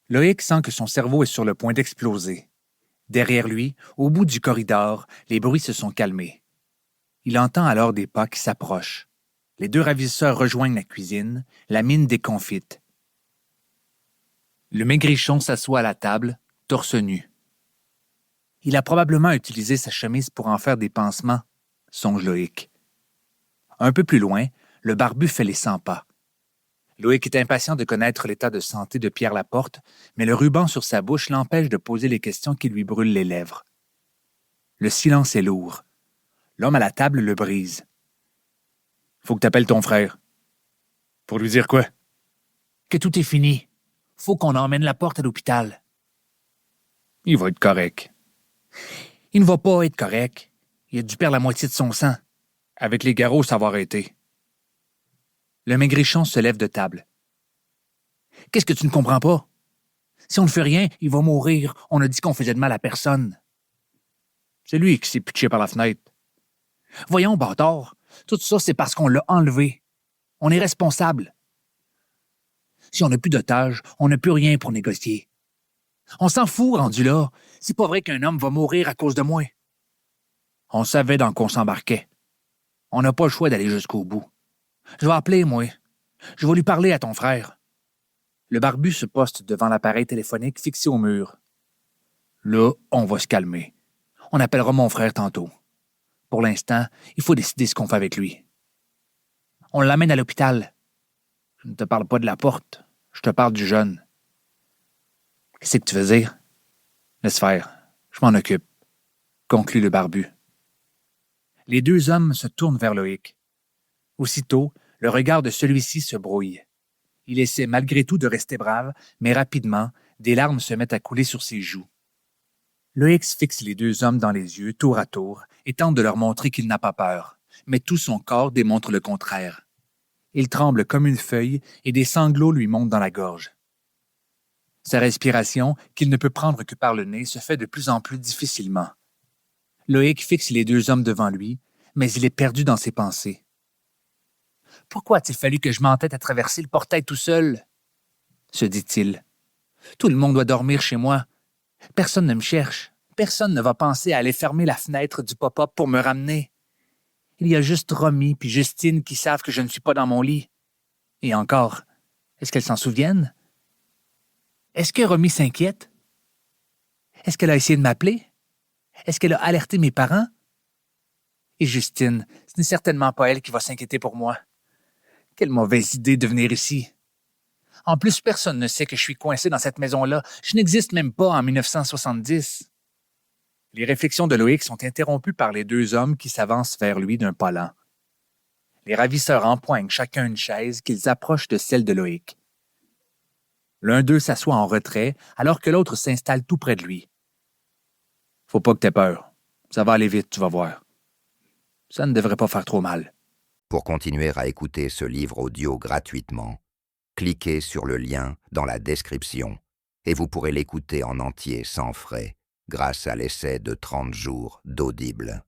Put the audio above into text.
Loïc sent que son cerveau est sur le point d'exploser. Derrière lui, au bout du corridor, les bruits se sont calmés. Il entend alors des pas qui s'approchent. Les deux ravisseurs rejoignent la cuisine, la mine déconfite. Le maigrichon s'assoit à la table, torse nu. Il a probablement utilisé sa chemise pour en faire des pansements, songe Loïc. Un peu plus loin, le barbu fait les 100 pas. Loïc est impatient de connaître l'état de santé de Pierre Laporte, mais le ruban sur sa bouche l'empêche de poser les questions qui lui brûlent les lèvres. Le silence est lourd. L'homme à la table le brise. « Faut que t'appelles ton frère. »« Pour lui dire quoi? »« Que tout est fini. Faut qu'on emmène Laporte à l'hôpital. »« Il va être correct. »« Il ne va pas être correct. Il a dû perdre la moitié de son sang. Avec les garrots, ça va arrêter. » Le maigrichon se lève de table. « Qu'est-ce que tu ne comprends pas? Si on ne fait rien, il va mourir. On a dit qu'on faisait de mal à personne. » C'est lui qui s'est pitché par la fenêtre. « Voyons, bâtard, tout ça, c'est parce qu'on l'a enlevé. On est responsable. Si on n'a plus d'otages, on n'a plus rien pour négocier. On s'en fout, rendu là. C'est pas vrai qu'un homme va mourir à cause de moi. On savait dans quoi on s'embarquait. On n'a pas le choix d'aller jusqu'au bout. Je vais appeler, moi. Je vais lui parler à ton frère. » Le barbu se poste devant l'appareil téléphonique fixé au mur. « Là, on va se calmer. On appellera mon frère tantôt. Pour l'instant, il faut décider ce qu'on fait avec lui. On l'amène à l'hôpital. Je ne te parle pas de Laporte. Je te parle du jeune. » « Qu'est-ce que tu veux dire? »« Laisse faire. Je m'en occupe. » conclut le barbu. Les deux hommes se tournent vers Loïc. Aussitôt, le regard de celui-ci se brouille. Il essaie malgré tout de rester brave, mais rapidement, des larmes se mettent à couler sur ses joues. Loïc fixe les deux hommes dans les yeux, tour à tour, et tente de leur montrer qu'il n'a pas peur, mais tout son corps démontre le contraire. Il tremble comme une feuille et des sanglots lui montent dans la gorge. Sa respiration, qu'il ne peut prendre que par le nez, se fait de plus en plus difficilement. Loïc fixe les deux hommes devant lui, mais il est perdu dans ses pensées. « Pourquoi a-t-il fallu que je m'entête à traverser le portail tout seul? » se dit-il. « Tout le monde doit dormir chez moi. Personne ne me cherche. Personne ne va penser à aller fermer la fenêtre du pop-up pour me ramener. Il y a juste Romy puis Justine qui savent que je ne suis pas dans mon lit. Et encore, est-ce qu'elles s'en souviennent? Est-ce que Romy s'inquiète? Est-ce qu'elle a essayé de m'appeler? Est-ce qu'elle a alerté mes parents? Et Justine, ce n'est certainement pas elle qui va s'inquiéter pour moi. Quelle mauvaise idée de venir ici. En plus, personne ne sait que je suis coincé dans cette maison-là. Je n'existe même pas en 1970. » Les réflexions de Loïc sont interrompues par les deux hommes qui s'avancent vers lui d'un pas lent. Les ravisseurs empoignent chacun une chaise qu'ils approchent de celle de Loïc. L'un d'eux s'assoit en retrait alors que l'autre s'installe tout près de lui. « Faut pas que t'aies peur. Ça va aller vite, tu vas voir. Ça ne devrait pas faire trop mal. » Pour continuer à écouter ce livre audio gratuitement, cliquez sur le lien dans la description et vous pourrez l'écouter en entier sans frais grâce à l'essai de 30 jours d'Audible.